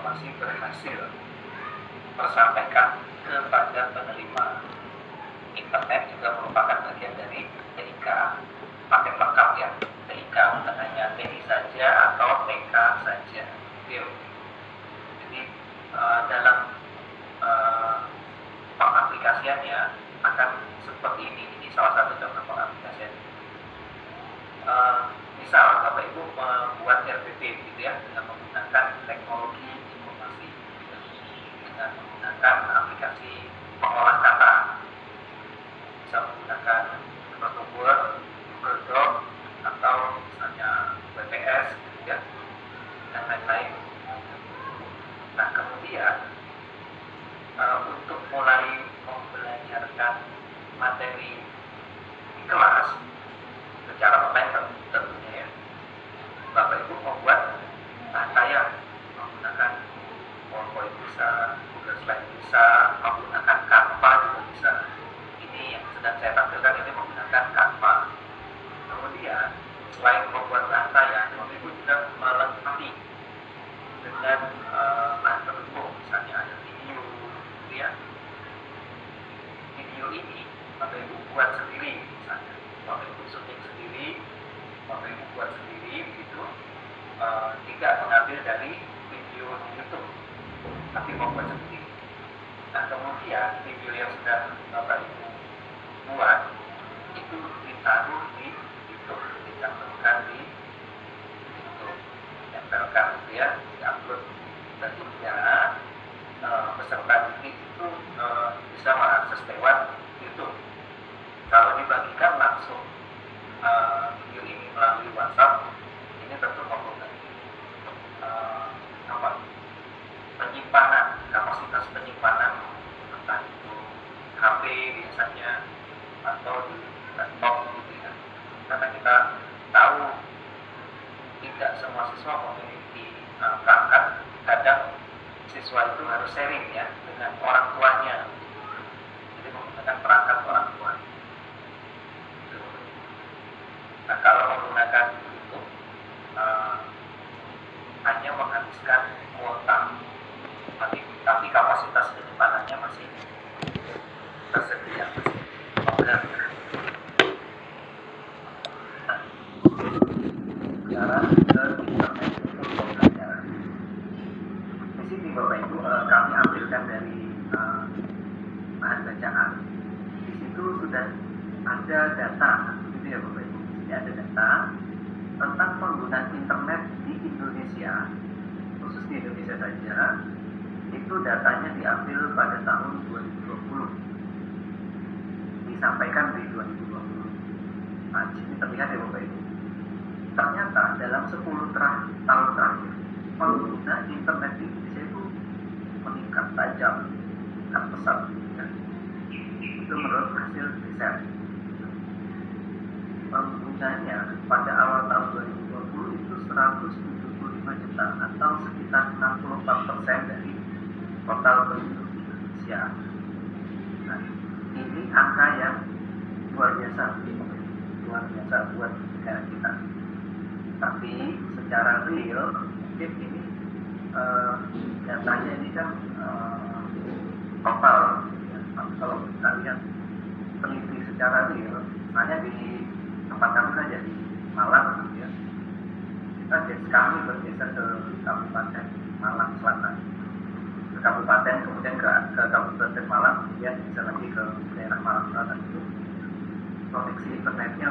informasi berhasil tersampaikan kepada penerima. Internet juga merupakan bagian dari TIK, paket lengkap ya, TIK bukan hanya TI saja atau TK saja. Jadi dalam pengaplikasiannya akan seperti ini salah satu contoh pengaplikasian. Misal Bapak Ibu membuat RPP gitu ya, dengan menggunakan teknologi informasi, dengan menggunakan aplikasi pengolah kata, bisa menggunakan Microsoft Word, Google Doc, atau misalnya WPS gitu ya, dan lain-lain. Nah kemudian untuk mulai membelajarkan materi di kelas secara online tentunya ya, Bapak Ibu membuat rangkaian menggunakan PowerPoint bisa, Google Slide bisa, menggunakan Canva juga bisa. Ini yang sedang saya tampilkan ini menggunakan Canva. Kemudian selain membuat rangkaian, Bapak Ibu juga melengkapi dengan bahan pendukung, misalnya ada video, gitu ya. Video ini Bapak Ibu buat sendiri, misalnya Bapak Ibu syuting sendiri, Bapak Ibu buat sendiri, gitu. Tidak mengambil dari video di YouTube, tapi membuat sendiri. Nah kemudian video yang sudah Bapak Ibu buat itu ditaruh di YouTube, dicantumkan di YouTube, ditempelkan gitu ya, diupload. Tentunya peserta didik itu bisa mengakses lewat YouTube. Kalau dibagikan langsung video ini melalui WhatsApp, ini tentu mempunyai penyimpanan, kapasitas penyimpanan, entah itu HP biasanya atau di laptop gitu ya. Karena kita tahu tidak semua siswa memiliki perangkat, kadang siswa itu harus sharing ya dengan orang tuanya, jadi menggunakan perangkat orang tua. Nah kalau menggunakan YouTube hanya menghabiskan kuota, tapi kapasitas penyimpanannya masih tersedia, masih membenar. Sekarang ke internet untuk pembelajaran. Di sini Bapak Ibu kami ambilkan dari bahan bacaan. Di situ sudah ada data, gitu ya Bapak Ibu. Ini ada data tentang penggunaan internet di Indonesia, khusus di Indonesia saja. Itu datanya diambil pada tahun 2020, disampaikan di 2020. Nah, di sini terlihat ya Bapak Ibu. Ternyata dalam 10 tahun terakhir, pengguna internet di Indonesia itu meningkat tajam, meningkat pesat. Ya. Itu menurut hasil riset. Penggunanya pada awal tahun 2020 itu 175 juta atau sekitar 64% dari total penduduk Indonesia. Nah, ini angka yang luar biasa buat negara kita. Tapi secara real mungkin ini datanya ini kan total ya. Kalau kita lihat teliti secara real, misalnya di tempat kami saja di Malang ya, kita kami bergeser ke Kabupaten Malang Selatan, ke Kabupaten, kemudian ke Kabupaten Malang, kemudian bisa lagi ke daerah Malang Selatan. Itu koneksi internetnya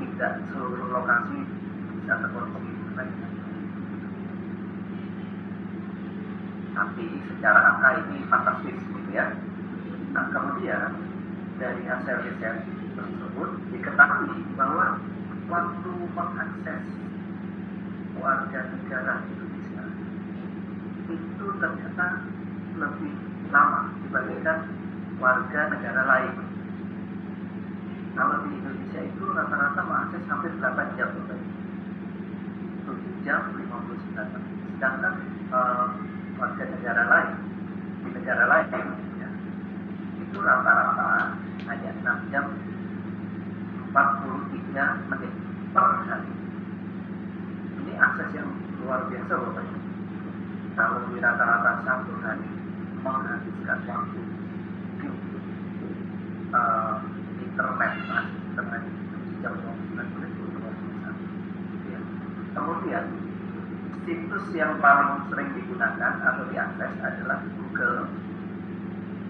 tidak seluruh lokasi bisa terkoneksi internet. Tapi secara angka ini fantastis gitu ya. Nah kemudian dari hasil riset tersebut diketahui bahwa waktu mengakses warga negara Indonesia itu ternyata lebih lama dibandingkan warga negara lain. Kalau di Indonesia itu rata-rata mengakses hampir 8 jam, 7 jam 59 menit. Sedangkan warga negara lain, di negara lain ya, itu rata-rata hanya 6 jam 43 menit per hari. Ini akses yang luar biasa Bapak Ibu. Kalau lebih rata-rata satu hari menghabiskan waktu di internet, internet itu di jam 12 menit ya. Kemudian situs yang paling sering digunakan atau diakses adalah Google.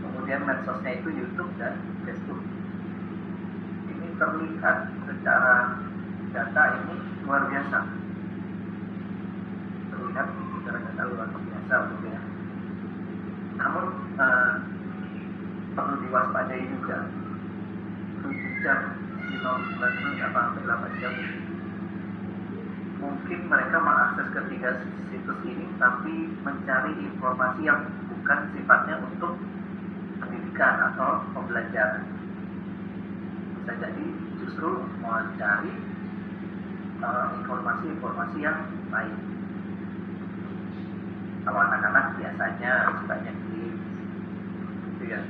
Kemudian medsosnya itu YouTube dan Facebook. Ini terlihat secara data ini luar biasa. Terlihat secara data luar biasa, begitu ya. Namun perlu diwaspadai juga. 7 jam, 9 sampai 8 jam. Mungkin mereka mengakses ketiga situs ini tapi mencari informasi yang bukan sifatnya untuk pendidikan atau pembelajaran. Bisa jadi justru mencari informasi-informasi yang lain. Kalau anak-anak biasanya sukanya games, gitu ya,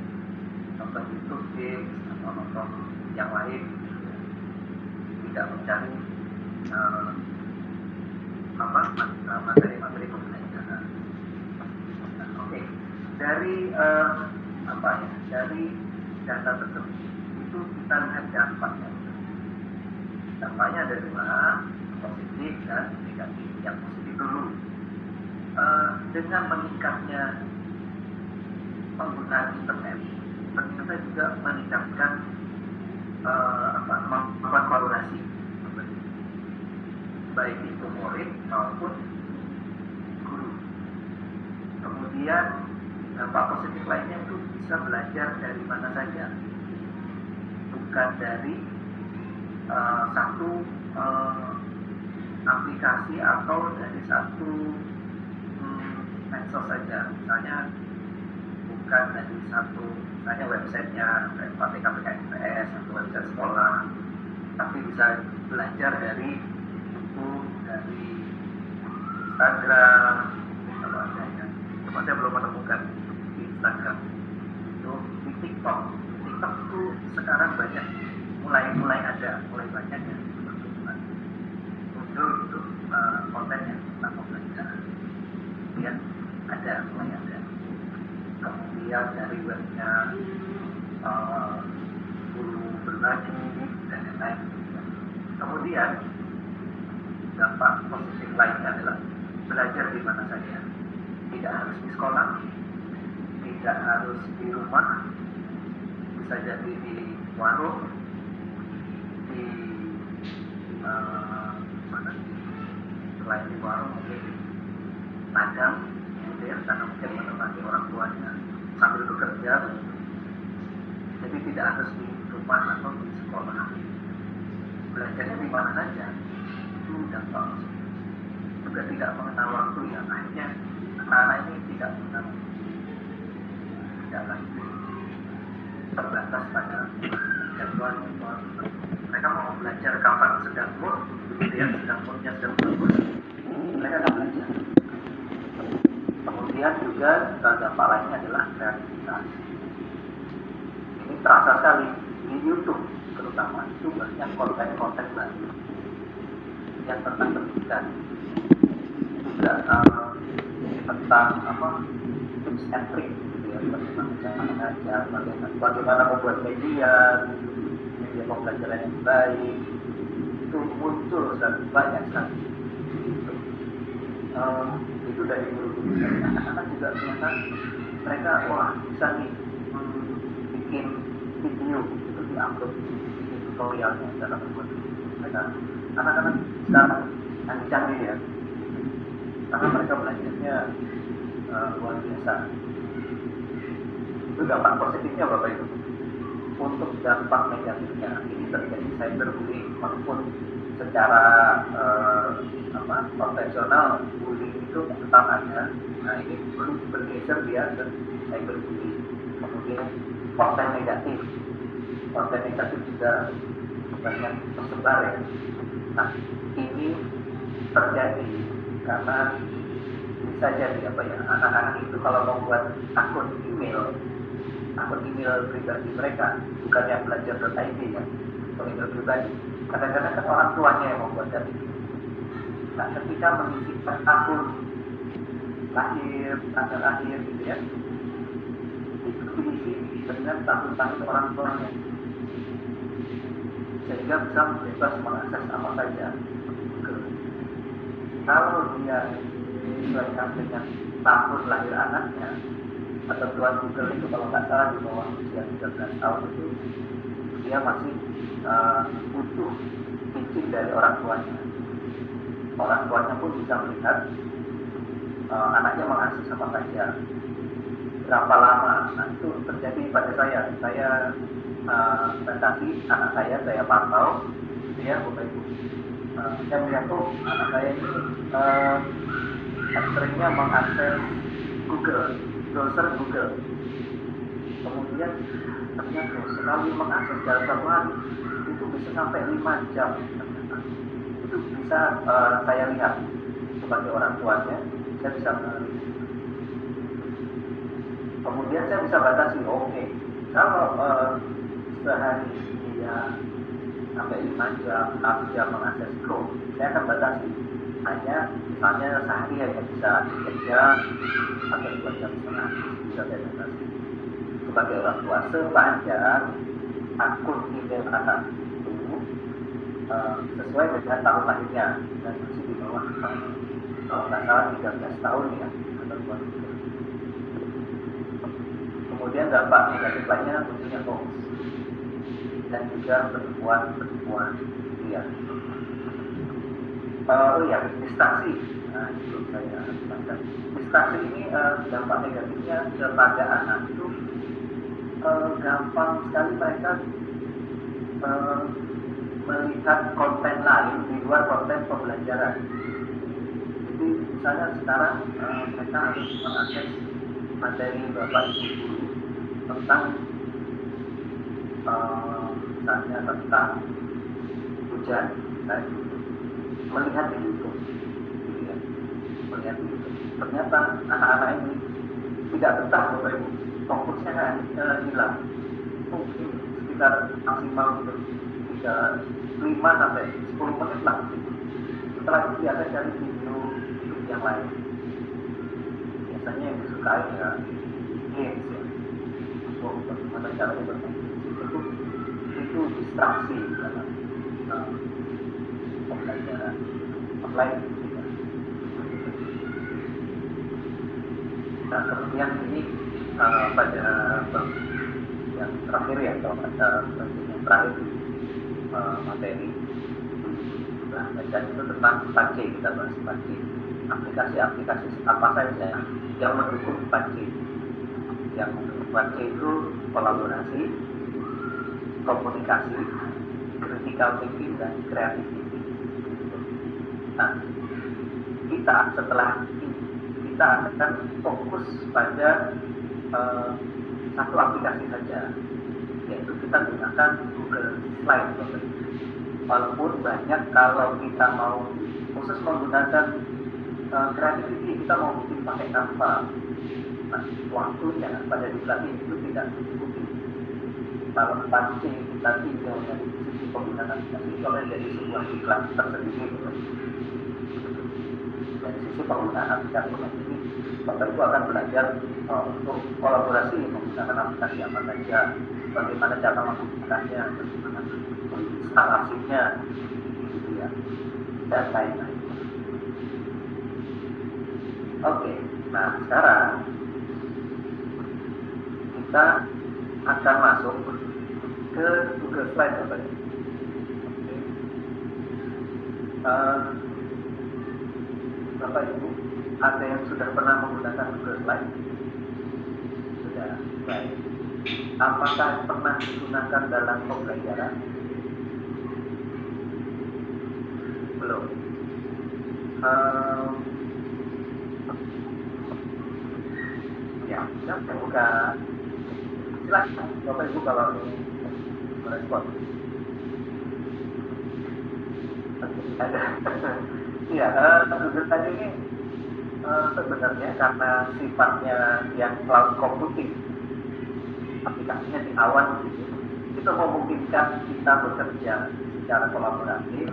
nonton YouTube games atau nonton yang lain, tidak mencari materi-materi pembelajaran. Oke. Dari dari data tersebut itu kita lihat dampaknya. Dampaknya ada dua, positif dan negatif. Yang positif dulu, dengan meningkatnya penggunaan internet, ternyata juga meningkatkan kemampuan kolaborasi, baik itu murid maupun guru. Kemudian dampak positif lainnya itu bisa belajar dari mana saja, bukan dari satu aplikasi atau dari satu medsos saja. Misalnya bukan dari satu, misalnya websitenya PTKPKMPS atau website sekolah, tapi bisa belajar dari buku, dari Instagram, kalau ada ya. Cuma saya belum menemukan di Instagram. Itu di TikTok. TikTok itu sekarang banyak, mulai banyak ya muncul itu kontennya tentang pembelajaran. Kemudian mulai ada. Kemudian dari webnya guru berbagi dan lain-lain. Kemudian dampak positif lainnya adalah belajar di mana saja. Tidak harus di sekolah, tidak harus di rumah, bisa jadi di warung, di selain di warung mungkin di ladang, kemudian karena mungkin menemani orang tuanya sambil bekerja. Jadi tidak harus di rumah atau di sekolah, belajarnya di mana saja. Itu dampak juga tidak mengenal waktu, yang akhirnya anak-anak ini tidak lagi terbatas pada jadwal. Mereka mau belajar kapan sedang mood, kemudian sedang moodnya sedang bagus, mereka akan belajar. Kemudian juga dampak lainnya adalah kreativitas. Ini terasa sekali di YouTube terutama, itu banyak konten-konten baru yang tentang pendidikan, juga tentang tips and trick, gitu ya, bagaimana cara mengajar, bagaimana membuat media pembelajaran yang baik, itu muncul dan banyak sekali. Itu dari guru-guru, dari anak-anak juga ternyata mereka bisa nih bikin video itu diupload, bikin tutorialnya cara membuat. Mereka anak-anak sekarang canggih ya, karena mereka belajarnya luar biasa. Itu dampak positifnya Bapak Ibu. Untuk dampak negatifnya, ini terjadi cyberbullying maupun secara konvensional, bullying itu tetap ada. Nah, ini perlu bergeser dia ke cyberbullying. Kemudian konten negatif juga banyak tersebar ya. Nah, ini terjadi karena bisa jadi anak-anak itu kalau membuat akun email pribadi mereka, bukan yang belajar.id ya, atau email pribadi. Kadang-kadang kan orang tuanya yang membuatkan itu. Nah, ketika mengisi akun lahir, tanggal lahir gitu ya, itu diisi dengan tahun-tahun orang tuanya, sehingga bisa bebas mengakses apa saja ke. Kalau dia disesuaikan dengan tahun lahir anaknya, ketentuan Google itu kalau nggak salah di bawah usia 13 tahun itu dia masih butuh izin dari orang tuanya. Orang tuanya pun bisa melihat anaknya mengakses apa saja, berapa lama. Nah, itu terjadi pada saya. Saya batasi anak saya pantau, dia Bapak Ibu. Saya melihat tuh anak saya ini seringnya mengakses Google, browser Google. Kemudian ternyata sekali mengakses dalam satu hari itu bisa sampai 5 jam. Itu bisa saya lihat sebagai orang tuanya, saya bisa mengerti. Kemudian saya bisa batasi, oke, kalau sehari dia sampai 5 jam, 6 jam mengakses Chrome, saya akan batasi. Hanya misalnya sehari hanya bisa 3 jam atau 2 jam setengah, bisa saya batasi. Sebagai orang tua, sepanjang akun email anak itu sesuai dengan tahun lahirnya dan masih di bawah kalau nggak salah 13 tahun ya atau 20. Kemudian dampak negatif lainnya munculnya hoax dan juga penipuan dia. Oh ya, distraksi. Nah, itu saya jelaskan. Distraksi ini dampak negatifnya kepada anak itu gampang sekali mereka melihat konten lain di luar konten pembelajaran. Jadi misalnya sekarang mereka harus mengakses materi Bapak Ibu guru tentang misalnya tentang hujan, melihat di YouTube, ya, melihat di YouTube. Ternyata anak-anak ini tidak betah Bapak Ibu, fokusnya hilang. Mungkin sekitar maksimal 5 sampai 10 menit lah. Setelah itu biasa cari video YouTube yang lain. Biasanya yang disukai ya games ya. Bagaimana caranya bermain itu distraksi dalam pembelajaran offline. Nah, kemudian ini pada yang terakhir ya, kalau ada yang terakhir materi belajar itu tentang 4C. Kita bahas 4C, aplikasi-aplikasi apa saja yang mendukung 4C. Yang mendukung 4C itu kolaborasi, komunikasi, critical thinking, dan creativity. Nah, kita setelah ini kita akan fokus pada satu aplikasi saja, yaitu kita gunakan Google Slide. Walaupun banyak kalau kita mau khusus menggunakan creativity, kita mau bikin pakai Canva. Nah, waktunya pada dilatih itu tidak cukup. Kalau 4C kita tinggal dari sisi penggunaan aplikasi itu akan jadi sebuah iklan tersendiri. Dari sisi penggunaan aplikasi ini, Bapak Ibu akan belajar untuk kolaborasi menggunakan aplikasi apa saja, bagaimana cara menggunakannya, bagaimana instalasinya, gitu ya, dan lain-lain. Oke, nah sekarang kita akan masuk ke Google Slide, Bapak Ibu. Bapak Ibu, ada yang sudah pernah menggunakan Google Slide? Sudah, baik. Apakah pernah digunakan dalam pembelajaran? Belum. Ya, saya buka. Silahkan Bapak Ibu kalau ingin merespon. Ada. Ya, Google tadi ini sebenarnya karena sifatnya yang cloud computing, aplikasinya di awan gitu, itu memungkinkan kita bekerja secara kolaboratif,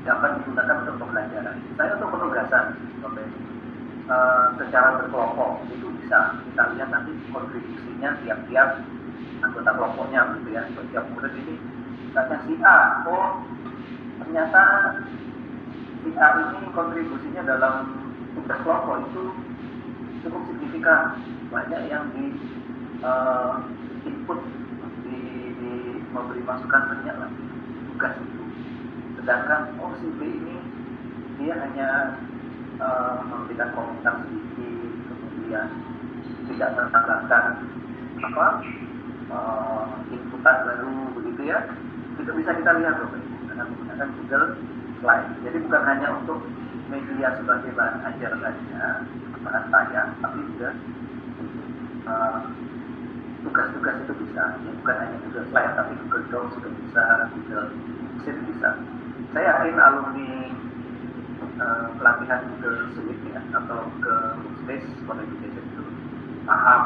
dapat digunakan untuk pembelajaran. Saya untuk penugasan, secara berkelompok itu bisa kita lihat nanti kontribusinya tiap-tiap anggota kelompoknya gitu ya. Setiap murid ini misalnya si A, oh ternyata si A ini kontribusinya dalam tugas kelompok itu cukup signifikan, banyak yang di input, di memberi masukan banyak lah tugas itu. Sedangkan oh si B ini dia hanya memberikan komentar sedikit, kemudian tidak menambahkan apa inputan baru begitu ya. Itu bisa kita lihat loh dengan menggunakan Google Slide. Jadi bukan hanya untuk media sebagai bahan ajar saja, bahan tayang, tapi juga tugas-tugas itu bisa. Ya, bukan hanya Google Slide, tapi Google Docs juga bisa, Google Sheet bisa. Saya yakin alumni pelatihan Google Suite ya, atau ke Space for Education itu paham.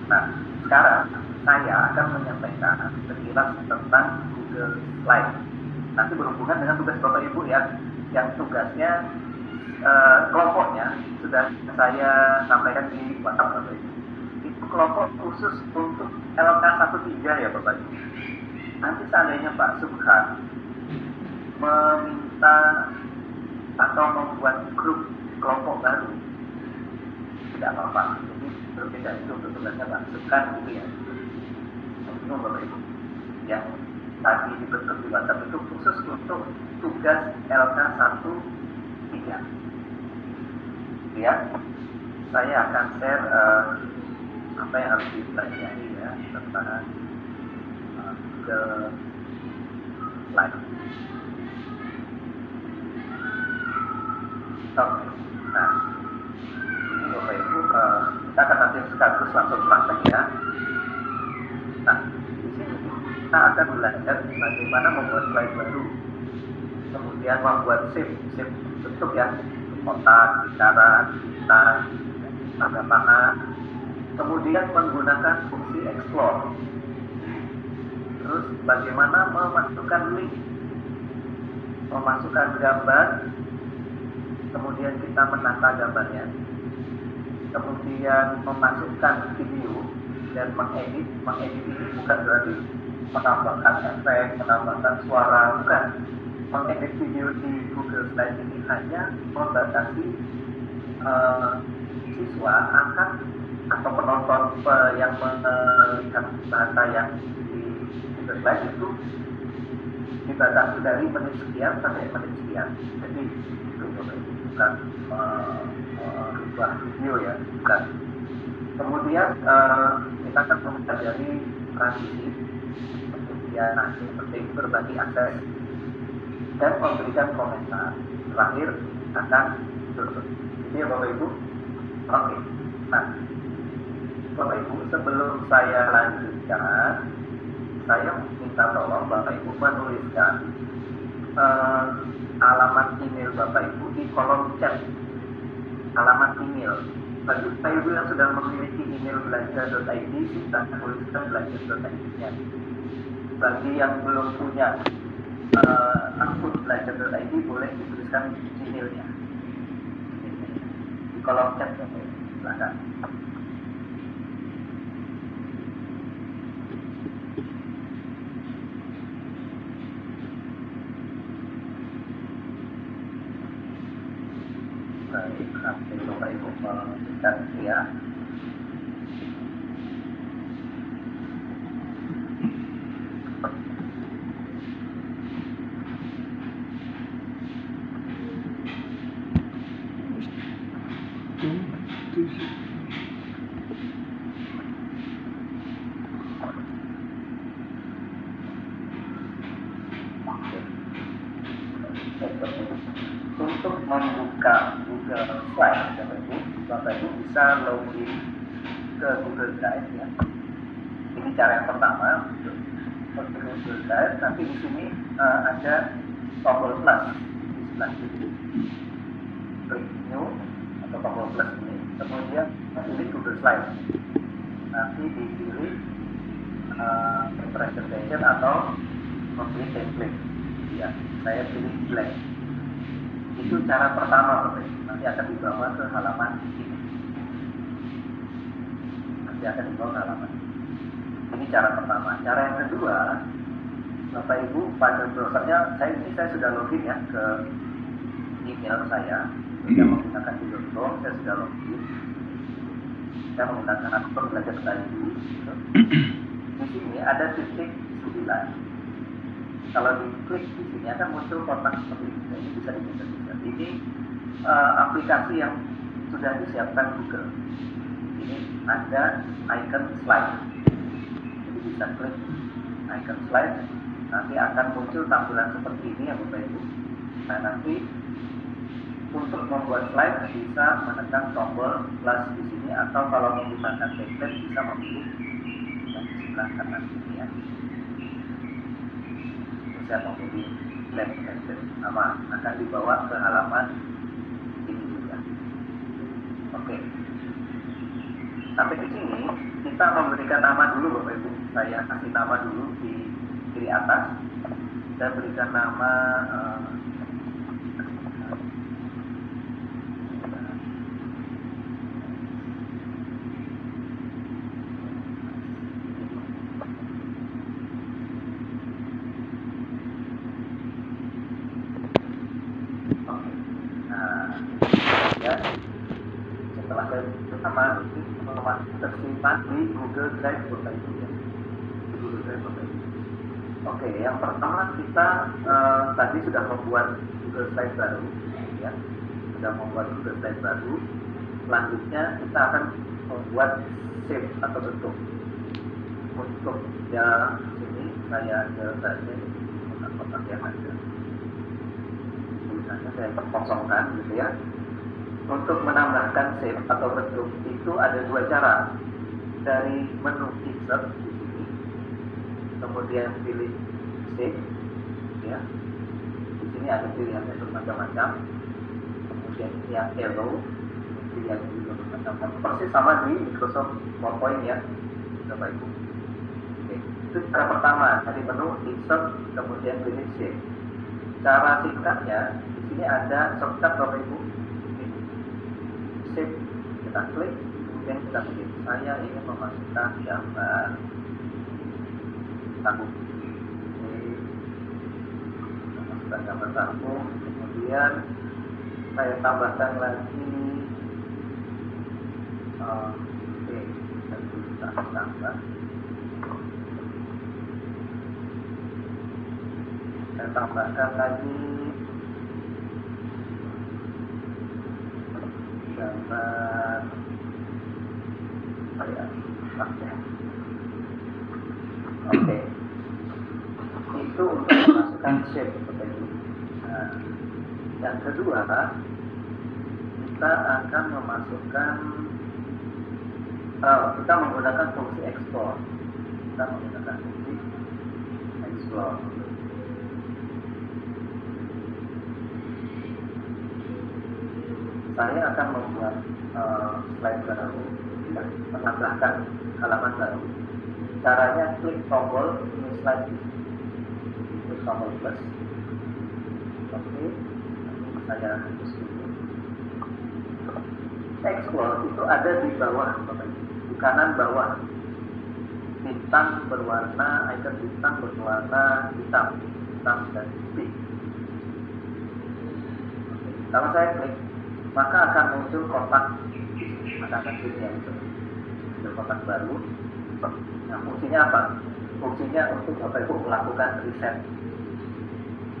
Nah, sekarang saya akan menyampaikan sekilas tentang Google Slide. Nanti berhubungan dengan tugas Bapak Ibu ya, yang tugasnya kelompoknya sudah saya sampaikan di WhatsApp Bapak Ibu. Itu kelompok khusus untuk LK13 ya Bapak Ibu. Nanti seandainya Pak Subhan meminta atau membuat grup kelompok baru, tidak apa-apa. Jadi berbeda itu untuk tugasnya Pak Subhan gitu ya. Itu Bapak Ibu. Yang tadi dibentuk di WhatsApp itu khusus untuk tugas LK13. Ya, saya akan share apa yang harus dipelajari ya tentang Google Slide. Oke, nah ini Bapak Ibu kita akan nanti sekaligus langsung praktek ya. Nah, di sini kita akan belajar bagaimana membuat slide baru, kemudian membuat shape bentuk ya, kotak, lingkaran, bintang, tanda panah, kemudian menggunakan fungsi explore. Terus bagaimana memasukkan link, memasukkan gambar, kemudian kita menata gambarnya, kemudian memasukkan video dan mengedit. Mengedit ini bukan berarti menambahkan efek, menambahkan suara, bukan. Mengedit video di Google Slide ini hanya membatasi siswa akan atau penonton yang melihat bahasa yang di Google Slide itu dibatasi dari menit sekian sampai menit sekian. Jadi itu bukan merubah video ya, bukan. Kemudian kita akan mempelajari transisi, kemudian nanti penting berbagi akses dan memberikan komentar. Terakhir akan tutup. Jadi ya Bapak Ibu. Oke. Nah, Bapak Ibu, sebelum saya lanjutkan, saya minta tolong Bapak Ibu menuliskan alamat email Bapak Ibu di kolom chat. Alamat email. Bagi Bapak Ibu yang sudah memiliki email belajar.id, silahkan tuliskan belajar.id-nya. Bagi yang belum punya akun belajar.id, boleh dituliskan emailnya di kolom chat Bapak Ibu. Silahkan. Baik, nanti Bapak Ibu memberikan ya. Untuk membuka Google Slide, Bapak Ibu bisa login ke Google Drive ya. Ini cara yang pertama untuk Google Drive. Nanti di sini ada tombol plus di sebelah kiri. Klik new atau tombol plus ini, kemudian pilih Google Slide. Nanti dipilih presentation atau memilih template. Ya, saya pilih blank. Itu cara pertama Bapak Ibu. nanti akan dibawa ke halaman ini. Nanti akan dibawa ke halaman ini. Ini cara pertama. Cara yang kedua, Bapak Ibu pada browsernya, saya sudah login ya ke email saya. Saya menggunakan Google.com, saya sudah login. Saya menggunakan akun belajar.id. Di sini ada titik 9. Kalau diklik di sini akan muncul kotak seperti ini. Ini bisa dilihat. Ini aplikasi yang sudah disiapkan Google. Ini ada icon slide. Jadi bisa klik icon slide, nanti akan muncul tampilan seperti ini ya Bapak Ibu. Nah nanti untuk membuat slide bisa menekan tombol plus di sini, atau kalau menggunakan template bisa memilih yang di sebelah kanan sini ya. Saya memilih template sama, akan dibawa ke halaman ini juga. Oke. Sampai di sini kita memberikan nama dulu Bapak Ibu. Saya kasih nama dulu di kiri atas. Saya berikan nama setelah saya pertama tersimpan di Google Drive Bapak Ibu ya. Google Drive Bapak Ibu. Oke, yang pertama kita tadi sudah membuat Google Slide baru ya. Sudah membuat Google Slide baru. Selanjutnya kita akan membuat shape atau bentuk. Untuk ya sini saya saja kotak-kotak yang ada. Misalnya saya kosongkan gitu ya. Untuk menambahkan shape atau bentuk itu ada dua cara. Dari menu insert di sini, kemudian pilih shape, ya. Di sini ada pilihannya bermacam-macam. Kemudian yang arrow, pilihan juga bermacam-macam. Persis sama di Microsoft PowerPoint ya, Bapak Ibu. Oke. Itu cara pertama, dari menu insert, kemudian pilih shape. Cara singkatnya di sini ada shortcut Bapak Ibu. Shape, kita klik, kemudian kita pilih. Saya ingin memasukkan gambar tabung. Memasukkan gambar tabung, kemudian saya tambahkan lagi. Oke, kita tambah. Saya tambahkan lagi gambar Oke. Itu untuk memasukkan shape seperti ini. Nah, yang kedua kita akan memasukkan kita menggunakan fungsi explore. Kita menggunakan fungsi explore. Saya akan membuat slide baru, menambahkan halaman baru. Caranya klik tombol new slide, klik tombol plus. Oke, saya hapus dulu. Explore itu ada di bawah, di kanan bawah. Bintang berwarna, icon bintang berwarna hitam dan pink. Kalau saya klik, maka akan muncul kotak, maka akan muncul kotak baru. Nah, fungsinya apa? Fungsinya untuk Bapak Ibu melakukan riset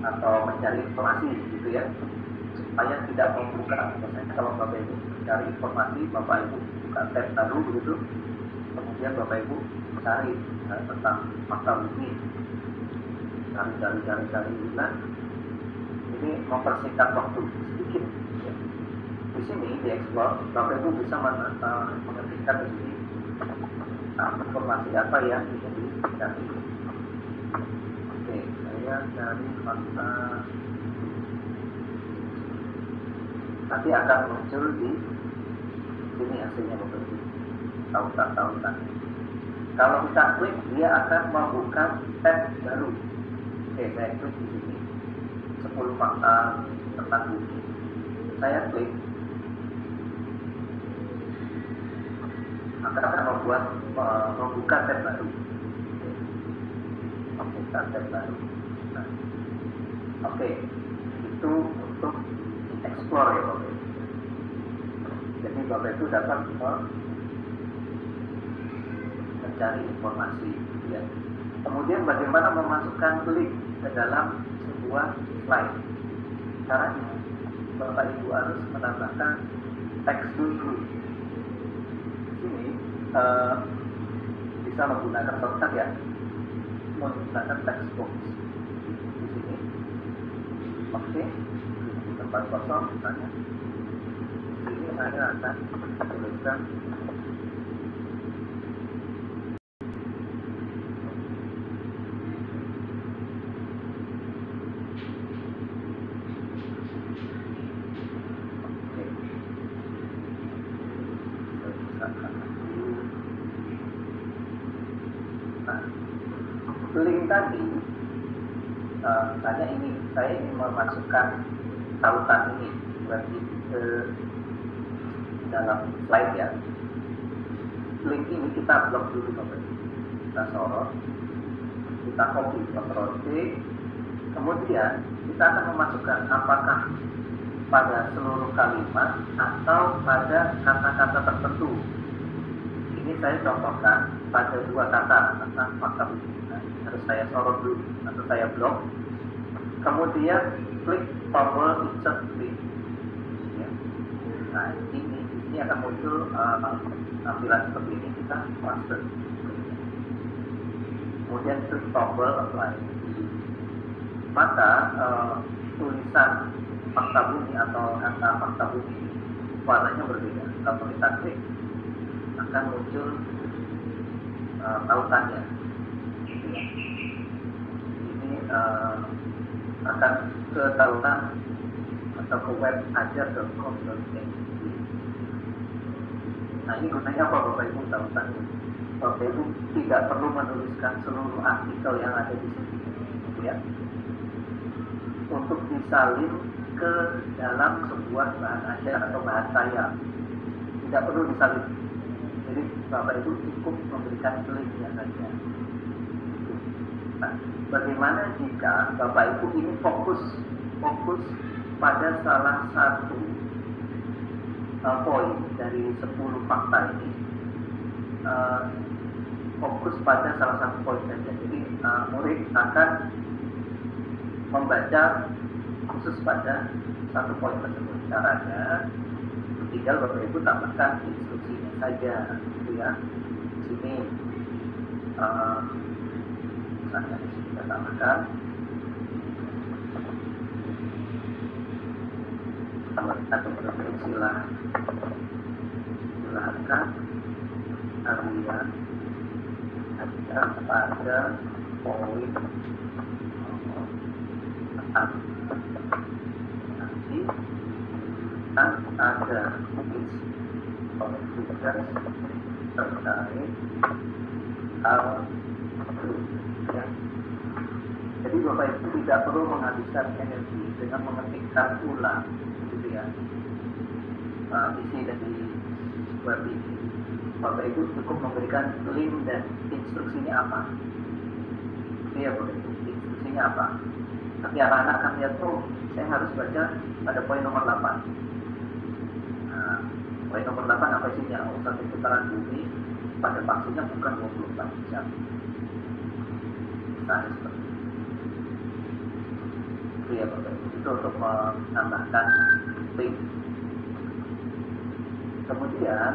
atau mencari informasi gitu ya, supaya tidak membuka. Misalnya kalau Bapak Ibu mencari informasi, Bapak Ibu buka tab baru begitu, kemudian Bapak Ibu cari tentang fakta ini, cari nah, ini mempersingkat waktu sedikit. Di sini di explore, Bapak Ibu bisa mengetikkan di sini informasi apa yang ingin dicari. Oke, saya cari fakta. Nanti akan muncul di sini hasilnya Bapak Ibu. Tahunan. Kalau kita klik, dia akan membuka tab baru. Oke, saya klik di sini. 10 fakta tentang bumi. Saya klik. maka akan membuka tab baru. Membuka tab baru. Nah, oke, itu untuk explore ya Bapak. Jadi Bapak itu dapat mencari informasi. Ya. Kemudian bagaimana memasukkan link ke dalam sebuah slide? Caranya, Bapak Ibu harus menambahkan teks dulu. Di sini bisa menggunakan shortcut ya, menggunakan text box di sini. Oke, di tempat kosong misalnya. Di sini saya akan tuliskan link tadi, misalnya ini, saya ingin memasukkan tautan ini berarti ke dalam slide ya. Link ini kita blok dulu Bapak. Kita sorot, kita copy, Ctrl C, kemudian kita akan memasukkan apakah pada seluruh kalimat atau pada kata-kata tertentu. Ini saya contohkan pada dua kata tentang fakta bumi. Harus saya sorot dulu atau saya blok, kemudian klik tombol insert link ya. Nah ini akan muncul tampilan seperti ini, kita master, kemudian klik tombol apply, maka tulisan fakta bumi atau kata fakta bumi warnanya berbeda. Kalau kita klik akan muncul tautannya. Ini akan ke tautan atau ke web ajar.com.id. Nah ini gunanya apa Bapak Ibu tautan ini? Bapak Ibu tidak perlu menuliskan seluruh artikel yang ada di sini, ya, untuk disalin ke dalam sebuah bahan ajar atau bahan sayap. Tidak perlu disalin. Jadi Bapak Ibu cukup memberikan linknya saja. Nah, bagaimana jika Bapak Ibu ini fokus pada salah satu poin dari 10 fakta ini, fokus pada salah satu poin saja. Jadi murid akan membaca khusus pada satu poin tersebut. Caranya tinggal Bapak Ibu tambahkan instruksinya saja, gitu ya. Di sini misalnya di sini kita tambahkan silakan kalian ada pada poin nanti kan ada tugas terkait hal itu ya. Jadi Bapak Ibu tidak perlu menghabiskan energi dengan mengetikkan ulang gitu ya, isi dari web ini. Bapak Ibu cukup memberikan link dan instruksinya apa. Iya Bapak Ibu, instruksinya apa. Tapi anak-anak akan lihat, oh saya harus baca pada poin nomor 8. Nah, poin nomor 8 apa isinya? Oh, satu putaran bumi pada vaksinnya bukan 24 jam. Misalnya seperti itu. Iya Bapak Ibu, itu untuk menambahkan link. Kemudian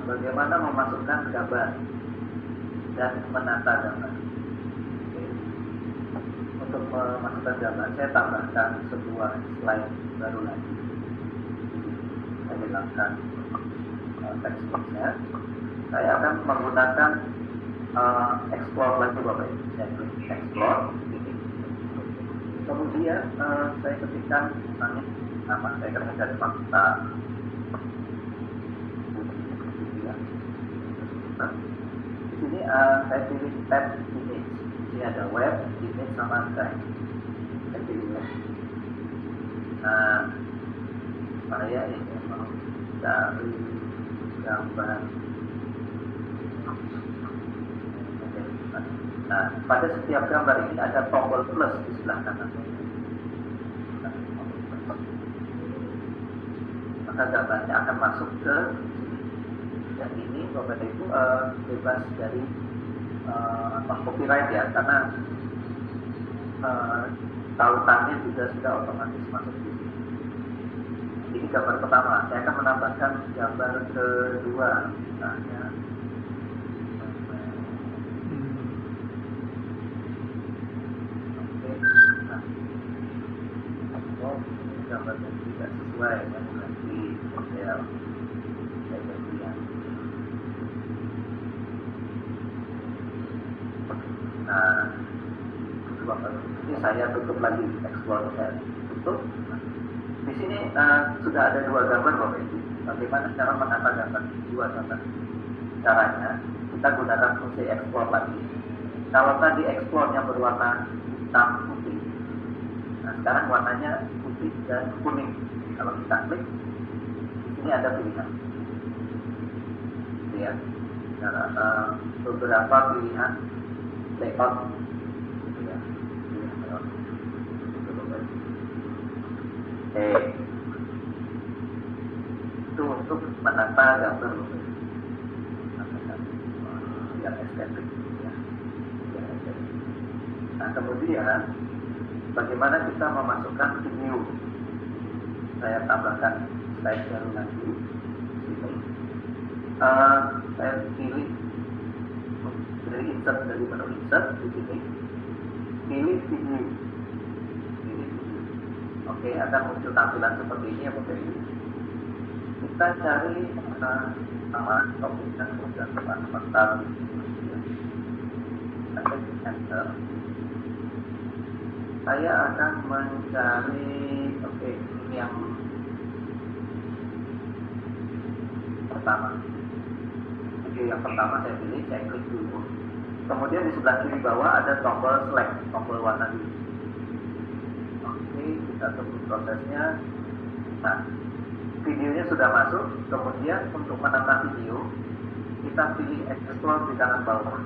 bagaimana memasukkan gambar dan menata gambar. Untuk memasukkan gambar, saya tambahkan sebuah slide baru lagi. Saya hilangkan teks boxnya. Saya akan menggunakan explore lagi Bapak Ibu. Saya klik explore. Kemudian saya ketikkan nama saya ketikkan dari fakta. Di sini saya pilih tab image. Di sini ada web, image sama text. Saya pilih web. Nah, saya ingin mencari gambar Nah, pada setiap gambar ini ada tombol plus di sebelah kanan. Maka gambarnya akan masuk ke sini. Dan ini Bapak Ibu bebas dari copyright ya, karena tautannya juga sudah otomatis masuk di sini. Ini gambar pertama. Saya akan menambahkan gambar kedua. Misalnya, gambarnya tidak sesuai dengan nanti model yang. Nah, ini saya tutup lagi, explore saya tutup. Di sini sudah ada dua gambar Bapak Ibu. Bagaimana cara menata gambar dua gambar? Caranya kita gunakan fungsi explore lagi. Kalau tadi explore-nya berwarna hitam putih, nah sekarang warnanya putih dan kuning. Kalau kita klik, di sini ada pilihan. Gitu ya. Beberapa pilihan layout. Gitu ya. Pilihan layout. Itu untuk menata gambar yang estetik ya. Nah kemudian bagaimana kita memasukkan video? Saya tambahkan slide baru lagi sini. Saya pilih dari insert, dari menu insert di sini, pilih video. Oke, akan muncul tampilan seperti ini ya Bapak Ibu. Kita cari nama topik dan kemudian tempat enter. Saya akan mencari, oke, ini yang pertama. Video yang pertama saya pilih, saya klik dulu. Kemudian di sebelah kiri bawah ada tombol select, tombol warna biru. Kita tunggu prosesnya. Nah, videonya sudah masuk. Kemudian untuk menata video, kita pilih explore di kanan bawah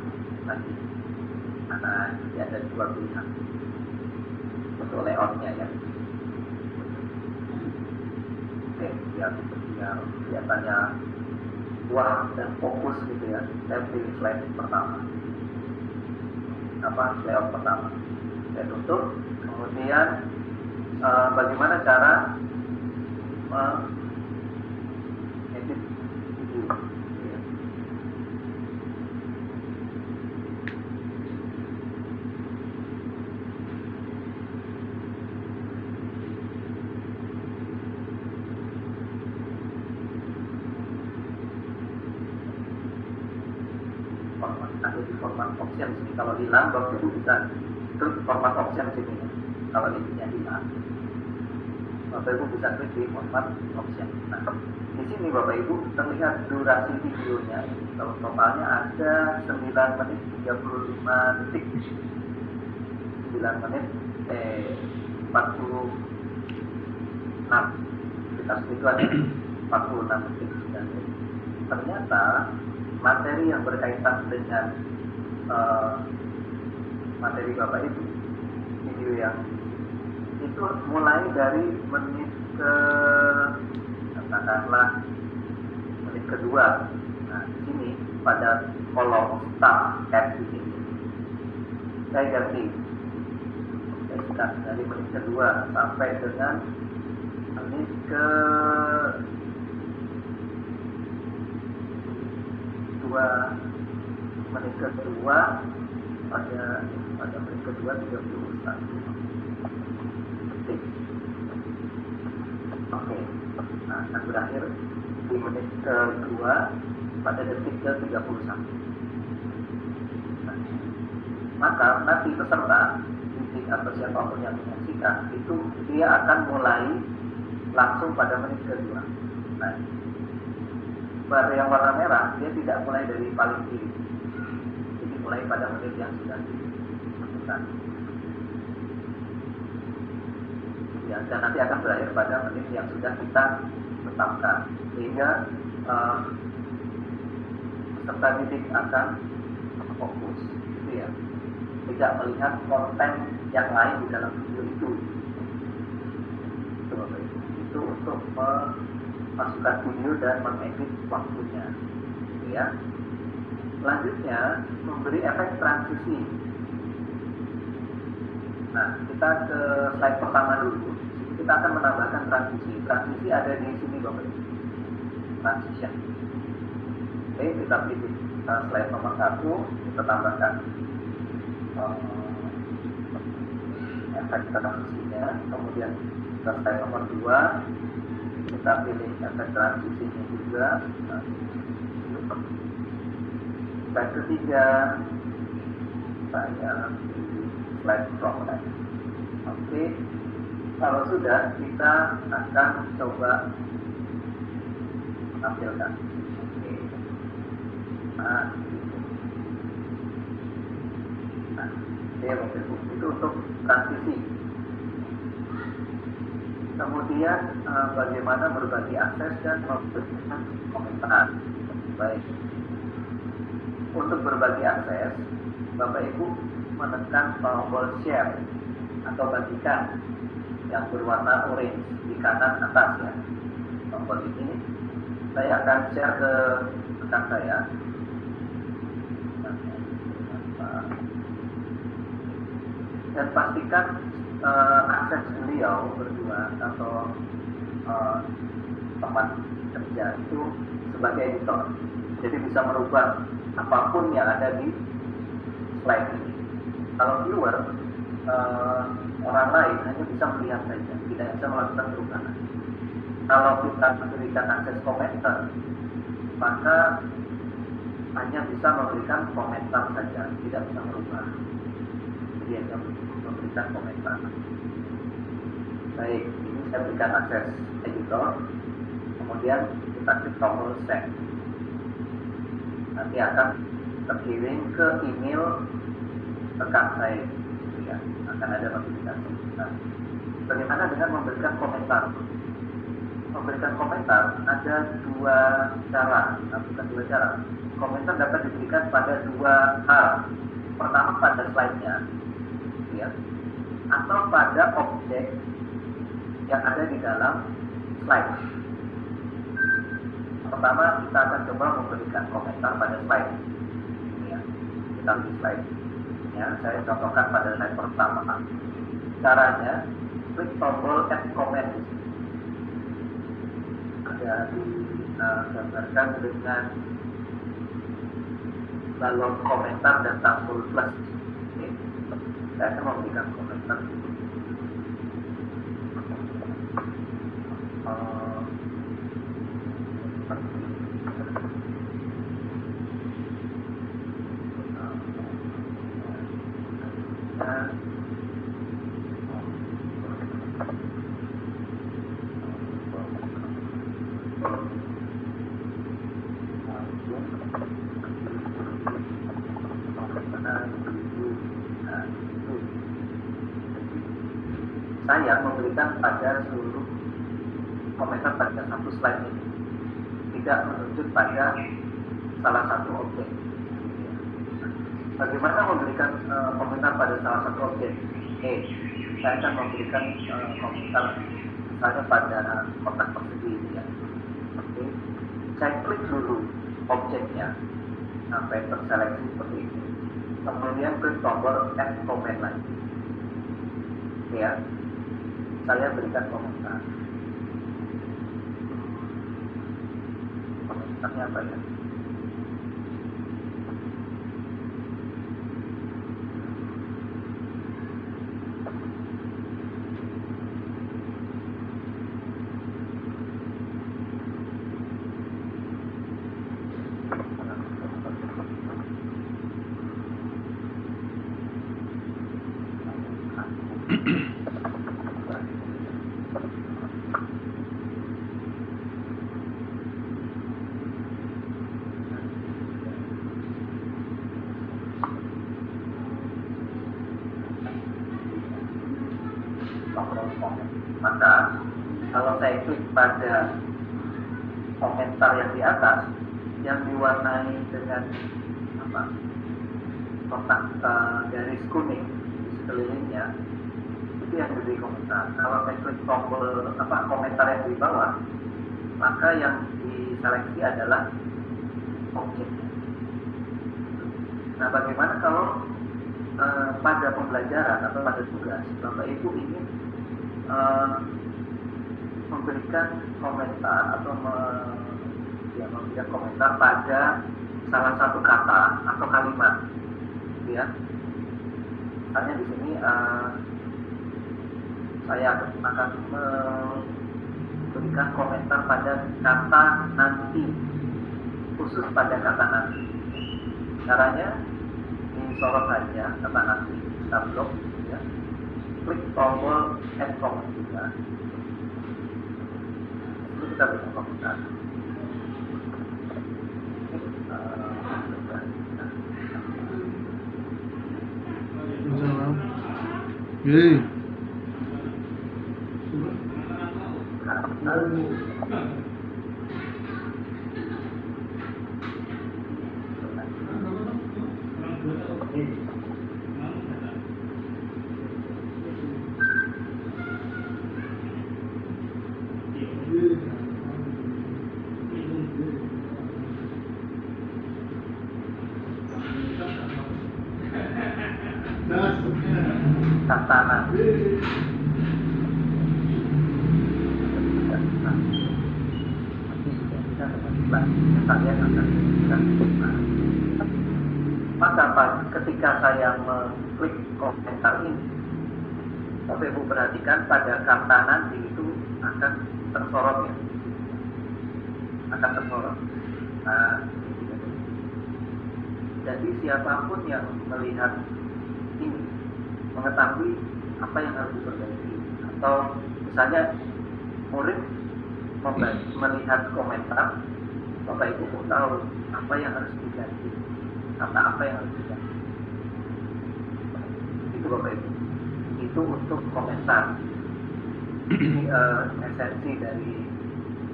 lagi. Nah, ini ada dua pilihan untuk layoutnya ya. Oke, biar kelihatannya wah dan fokus gitu ya. Saya pilih slide pertama. Layout pertama. Saya tutup. Kemudian bagaimana cara edit video ya. Ada di format option sini. Kalau hilang Bapak Ibu bisa klik format option sini. Kalau ininya hilang, Bapak Ibu bisa klik di format option. Nah, di sini Bapak Ibu terlihat durasi videonya. Kalau totalnya ada 9 menit 35 detik. 9 menit 46. Kita segitu aja 46 detik. Ternyata materi yang berkaitan dengan materi Bapak Ibu, video yang itu mulai dari menit ke katakanlah menit kedua. Nah, di sini pada kolom start tab di sini saya ganti. Saya start dari menit kedua sampai dengan menit ke 2, menit kedua pada menit kedua 31 detik. Oke, nah akan berakhir di menit kedua pada detik ke 31. Nah, maka nanti peserta didik atau siapapun yang menyaksikan itu dia akan mulai langsung pada menit kedua. Nah, pada yang warna merah dia tidak mulai dari paling kiri, jadi mulai pada menit yang sudah ditentukan. Ya, dan nanti akan berakhir pada menit yang sudah kita tetapkan, sehingga peserta didik akan fokus, gitu ya. tidak melihat konten yang lain di dalam video itu. Itu untuk memasukkan video dan mengedit waktunya. Ya. Selanjutnya memberi efek transisi. Nah, kita ke slide pertama dulu. Kita akan menambahkan transisi. Transisi ada di sini, Bapak Ibu. Transition. Oke, kita pilih slide nomor 1, kita tambahkan efek transisinya. Kemudian ke slide nomor 2, kita pilih efek transisinya juga. Slide ketiga, saya pilih slide progress. Oke, kalau sudah, kita akan coba menampilkan. Oke. Nah, itu untuk transisi. Kemudian bagaimana berbagi akses dan memberikan komentar. Baik. Untuk berbagi akses, Bapak Ibu menekan tombol share atau bagikan yang berwarna orange di kanan atas ya. Tombol ini saya akan share ke rekan saya. Dan pastikan akses beliau berdua atau teman kerja itu sebagai editor. Jadi bisa merubah apapun yang ada di slide ini. Kalau viewer, orang lain hanya bisa melihat saja, tidak bisa melakukan perubahan. Kalau kita memberikan akses komentar, maka hanya bisa memberikan komentar saja, tidak bisa merubah. Jadi hanya memberikan komentar. Baik, ini saya berikan akses editor. Kemudian kita klik tombol send. Nanti akan terkirim ke email rekan saya, ya, akan ada notifikasi. Nah, bagaimana dengan memberikan komentar? Memberikan komentar ada dua cara, bukan dua cara. Komentar dapat diberikan pada dua hal. Pertama pada slide-nya, ya, atau pada objek yang ada di dalam slide. Pertama kita akan coba memberikan komentar pada slide. Ya, kita lihat slide. Ya, saya contohkan pada slide pertama. Caranya, klik tombol add comment. Ada digambarkan dengan balon komentar dan tombol plus. Oke. Saya akan memberikan komentar. Saya memberikan pada seluruh komentar pada satu slide ini, tidak menunjuk pada salah satu objek. Bagaimana memberikan komentar pada salah satu objek? Saya akan memberikan komentar misalnya pada kotak persegi ini ya. Oke, saya klik dulu objeknya sampai terseleksi seperti ini. Kemudian klik tombol add comment lagi. Ya, saya berikan komentar. Komentarnya apa ya? Maka kalau saya klik pada komentar yang di atas yang diwarnai dengan apa? kotak garis kuning di sekelilingnya itu yang diberi komentar. Kalau saya klik tombol komentar yang di bawah, maka yang diseleksi adalah objeknya. Nah, bagaimana kalau pada pembelajaran atau pada tugas Bapak Ibu ingin memberikan komentar atau memberikan komentar pada salah satu kata atau kalimat, ya. Misalnya di sini saya akan memberikan komentar pada kata nanti, khusus pada kata nanti. Caranya disorot saja kata nanti, kita blok, ya. Klik tombol add comment juga. Lalu kita berikan komentar. Kata nanti. Maka ketika saya mengklik komentar ini, Bapak Ibu perhatikan pada kata nanti itu akan tersorot, ya, akan tersorot. Nah, jadi siapapun yang melihat ini mengetahui apa yang harus diperbaiki, atau misalnya murid melihat komentar, Bapak Ibu mau tahu apa yang harus diganti, kata apa yang harus diganti. Itu Bapak Ibu. Itu untuk komentar. Ini esensi dari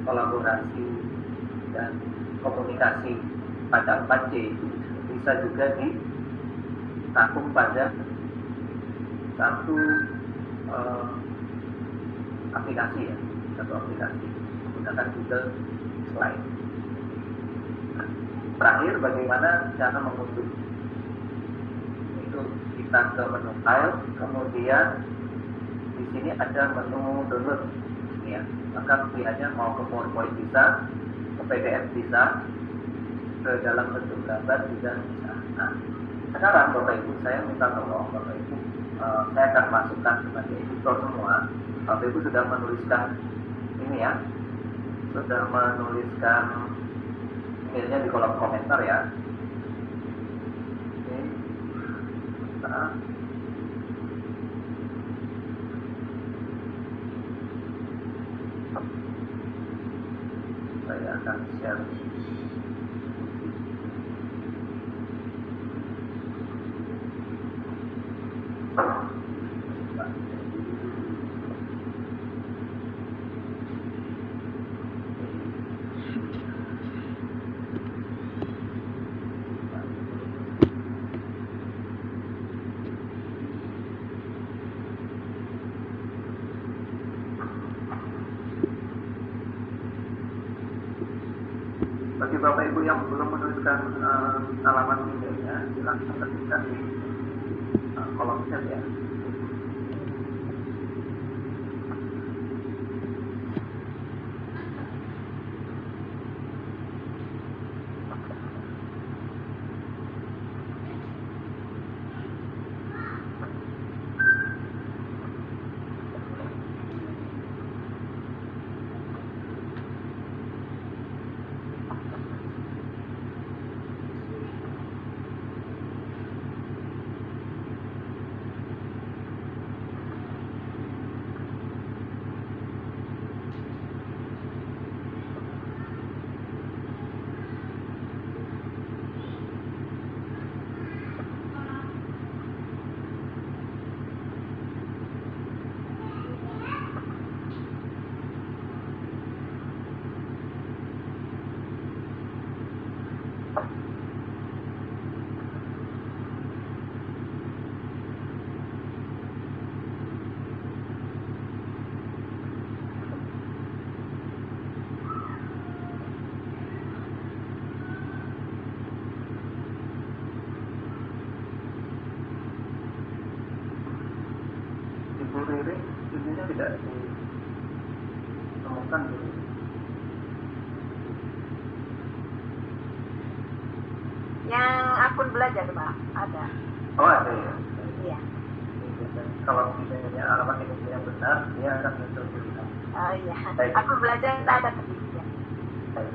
kolaborasi dan komunikasi pada 4C itu bisa juga ditampung pada satu aplikasi, ya, satu aplikasi menggunakan Google Slide. Nah, terakhir, bagaimana cara mengunduh? Itu kita ke menu file, kemudian di sini ada menu download, ya. Maka pilihannya mau ke PowerPoint bisa, ke PDF bisa, ke dalam bentuk gambar juga bisa. Nah, sekarang Bapak Ibu, saya minta tolong Bapak Ibu, saya akan masukkan sebagai editor semua. Bapak Ibu sudah menuliskan ini, ya, sudah menuliskan emailnya di kolom komentar, ya. Oke. Nah, saya akan share. Bagi Bapak Ibu yang belum menuliskan alamat emailnya, silakan ketikkan di kolom chat, ya. lirik videonya tidak ditemukan di yang akun belajar Pak ada. Oh ada ya. Iya. Kalau videonya alamat yang benar dia akan muncul tulisan. Oh iya. Baik. Akun belajar ada ya. Baik.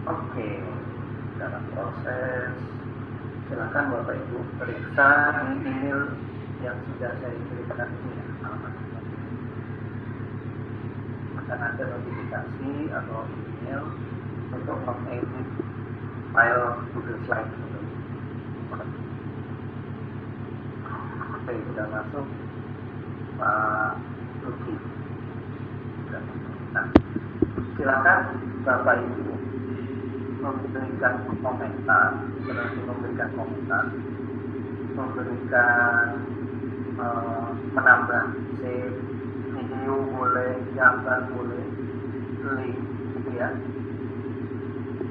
Oke, dalam proses silakan Bapak Ibu periksa email yang sudah saya berikan ini ya, alamatnya. Akan ada notifikasi atau email untuk mengedit file Google Slide. Oke, sudah masuk Pak Luki. Nah, silakan Bapak Ibu memberikan komentar, menambah save video boleh, gambar boleh, link gitu ya.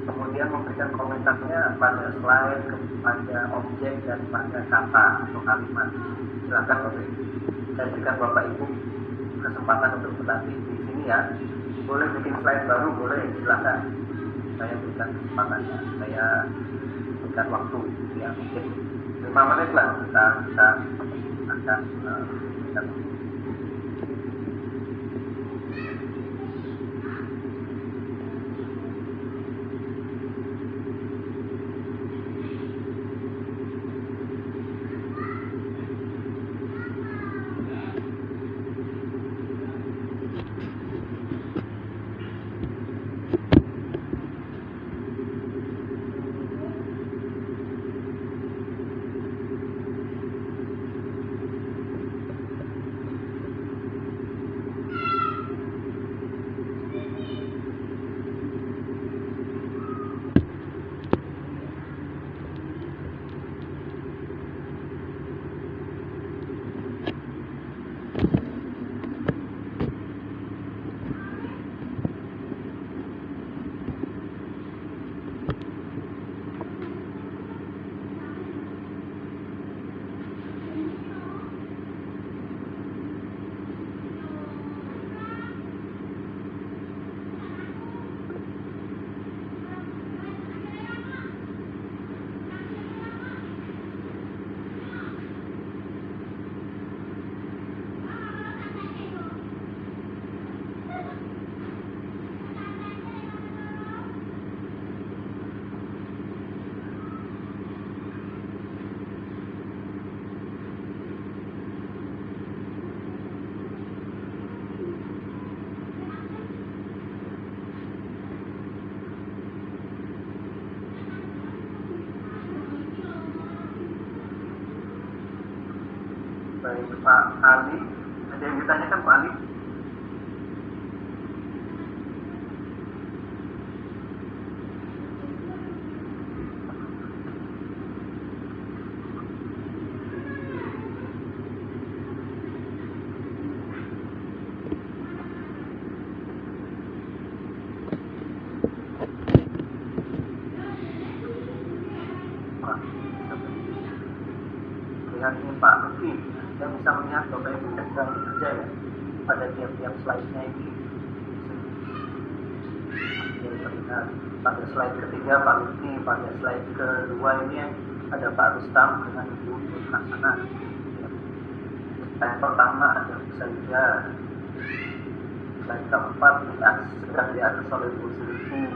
Kemudian memberikan komentarnya pada slide, pada objek dan pada kata atau kalimat. Silakan Bapak Ibu. Saya berikan Bapak Ibu kesempatan untuk berlatih di sini ya. Boleh bikin slide baru, boleh, silakan. Saya berikan kesempatannya, saya berikan waktu ya mungkin 5 menit lah kita akan baik Pak Ali, ada yang ditanyakan Pak Ali? Lihat ini Pak Luki, yang bisa melihat Bapak Ibu sedang bekerja ya pada tiap-tiap slide-nya ini. Oke, terlihat pada slide ketiga Pak Luki, pada slide kedua ini ada Pak Rustam dengan Ibu Hasanah. Slide pertama ada Bu Saida. Slide keempat sedang diatas oleh Bu Sylvie.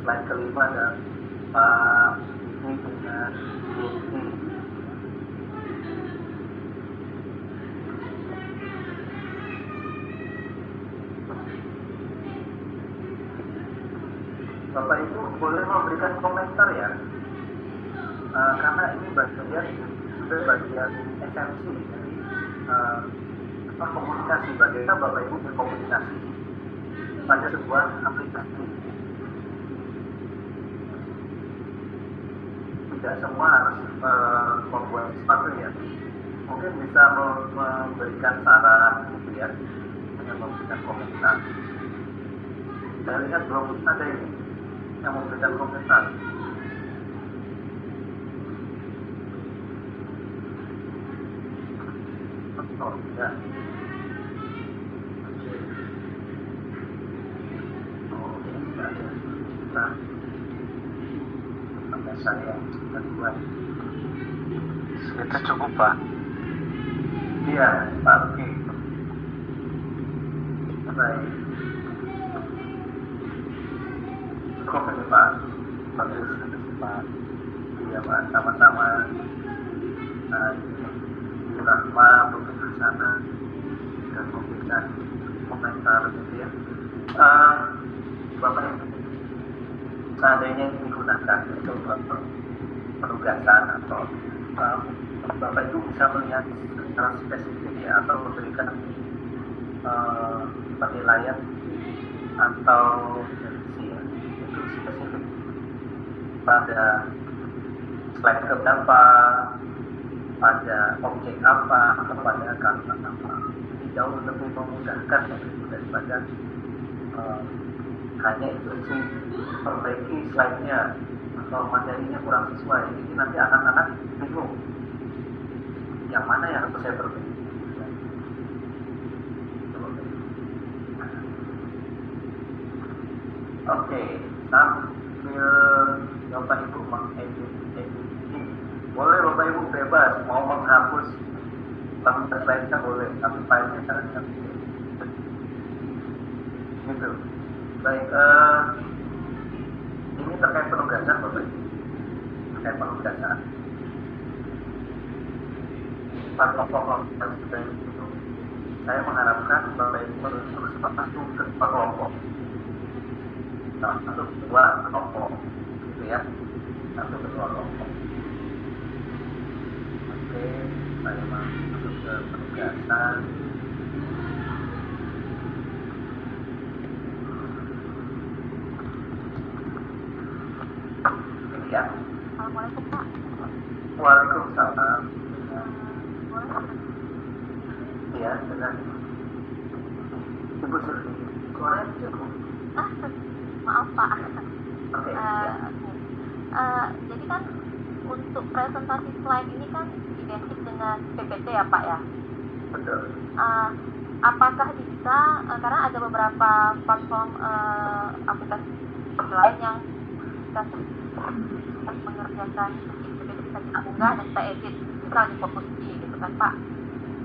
Slide kelima ada Pak Ini dengan Yenti. Bapak Ibu boleh memberikan komentar ya, karena ini bagian esensi dari komunikasi, bagaimana Bapak Ibu berkomunikasi. pada sebuah aplikasi. Tidak semua harus membuat sesuatu ya. Mungkin bisa memberikan saran gitu ya, dengan memberikan komentar. Saya lihat belum ada ini yang memberikan komentar. Oh ya. Oh ya. Nah, sampai saya buat. Itu cukup, Pak. Iya, Pak. Oke. Baik. Cukup ini Pak. Bagus, Pak. Iya Pak, sama-sama. Rahma begitu sana dan memberikan komentar gitu ya. Bapak Ibu, seandainya ini digunakan untuk penugasan atau Bapak Ibu bisa melihat secara spesifik ya, atau memberikan penilaian atau revisi ya, itu spesifik pada slide keberapa, pada objek apa, atau pada kalimat apa. Ini jauh lebih memudahkan ya, daripada hanya instruksi perbaiki slide-nya atau materinya kurang sesuai. Ini nanti anak-anak bingung yang mana yang harus saya perbaiki. Oke, sambil Bapak Ibu mengedit ini, boleh Bapak Ibu bebas mau menghapus bangun slide-nya boleh, tapi filenya jangan sampai gitu. Baik, ini terkait penugasan Bapak Ibu, terkait penugasan. Pokok-pokok yang sudah itu, saya mengharapkan Bapak Ibu terus satu ketua kelompok. Satu ketua kelompok gitu ya, satu ketua kelompok. Oke, saya masuk ke penugasan. Ini ya. Assalamualaikum Pak. Waalaikumsalam. Boleh? Ya, dengan Ibu Surti. Boleh cukup. Maaf Pak. Oke. Jadi kan untuk presentasi slide ini kan identik dengan PPT ya Pak ya. Betul. Apakah bisa, karena ada beberapa platform aplikasi lain yang kita mengerjakan PPT bisa kita unggah dan kita edit, bisa di fokus gitu kan Pak.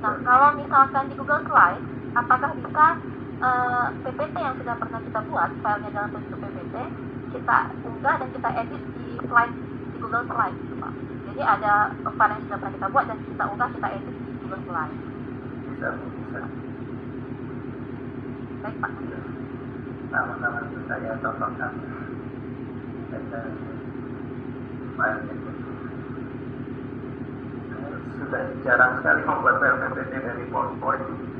Nah kalau misalkan di Google Slide, apakah bisa PPT yang sudah pernah kita buat, filenya dalam bentuk PPT, kita unggah dan kita edit di slide di Google Slide gitu Pak. Jadi ada file yang sudah pernah kita buat dan kita unggah, kita edit di Google Slide. Bisa. Baik Pak. Sama-sama saya contohkan. Saya filenya. Sudah jarang sekali membuat file PPT dari PowerPoint.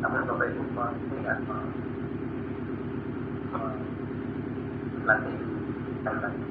Namun Bapak Ibu ingat latih lagi.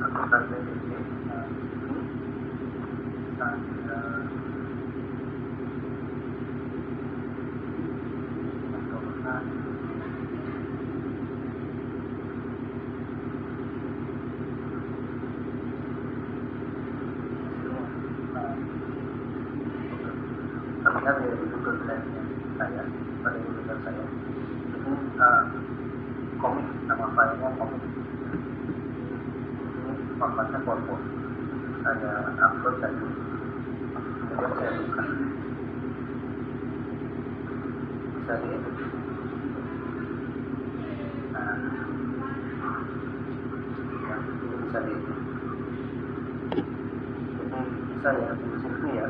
peserta PDD di sini saya terlihat dari Google Drive-nya saya, pada Google saya. Ini komik, nama filenya komik. Ini formatnya foto. Saya upload tadi, kemudian saya buka. Bisa diedit. Nah, ya, ini bisa diedit. Ini bisa ya, di sini ya.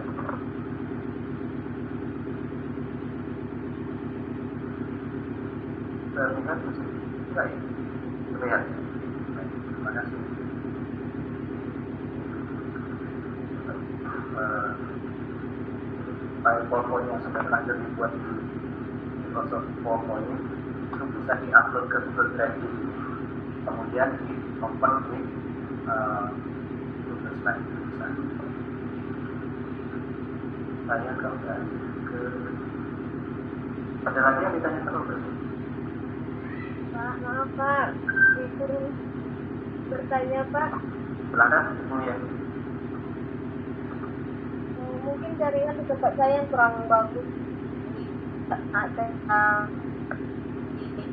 Terlihat di sini, baik, terlihat. Baik, terima kasih. File PowerPoint yang sudah terlanjur dibuat di Microsoft PowerPoint itu bisa diupload ke Google Drive ini, kemudian di open di Google Slide itu bisa. Saya kembali ke, ada lagi yang ditanya terus? Pak, maaf Pak, disuruh bertanya Pak. Silakan, Ibu ya. Mungkin jaringan di tempat saya yang kurang bagus. Ada ini.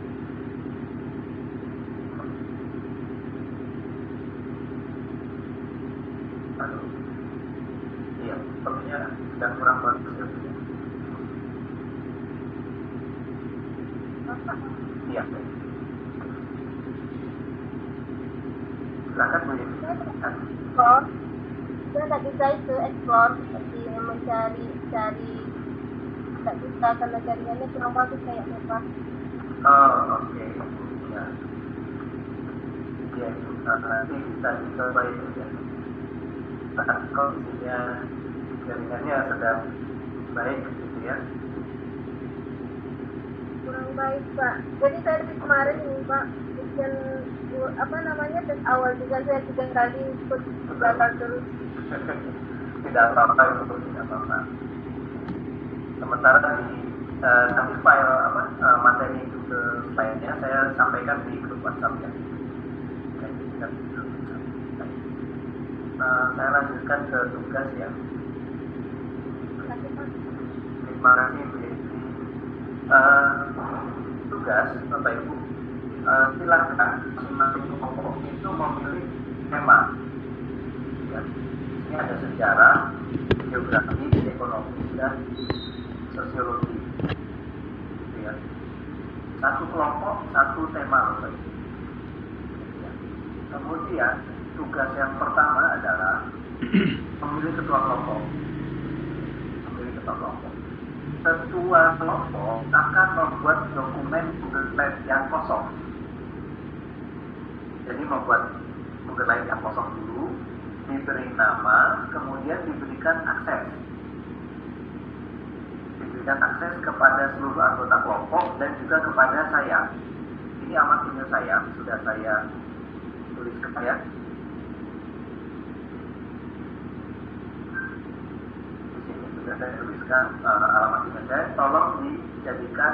Aduh. Iya, sepertinya sedang kurang bagus ya. Iya, baik. Silakan Bu ya. Explore. Saya nggak bisa itu explore seperti mencari nggak bisa karena jaringannya kurang bagus kayaknya Pak. Oh, oke. Ya. Ya, nanti bisa dicoba itu ya. Kondisinya jaringannya sedang baik gitu ya. Kurang baik Pak. Jadi saya dari kemarin ini Pak, bikin apa namanya tes awal juga saya 3 kali ikut gagal terus. Tidak apa-apa itu, tidak apa-apa. Sementara di nanti file materi itu ke slide-nya saya sampaikan di grup WhatsApp ya. Saya lanjutkan ke tugas ya. Terima kasih Bu Yenti. Tugas Bapak Ibu, silakan masing-masing kelompok itu memilih tema. Ya. Ini ada sejarah, geografi, ekonomi, dan sosiologi. Gitu ya. Satu kelompok, satu tema Bapak Ibu. Ya. Kemudian tugas yang pertama adalah memilih ketua kelompok. Memilih ketua kelompok. Ketua kelompok akan membuat dokumen Google Drive yang kosong. Jadi membuat Google Drive yang kosong dulu, diberi nama, kemudian diberikan akses. Diberikan akses kepada seluruh anggota kelompok dan juga kepada saya. Ini amat email saya, sudah saya tuliskan ya. Di sini sudah saya tuliskan alamat email saya. Tolong dijadikan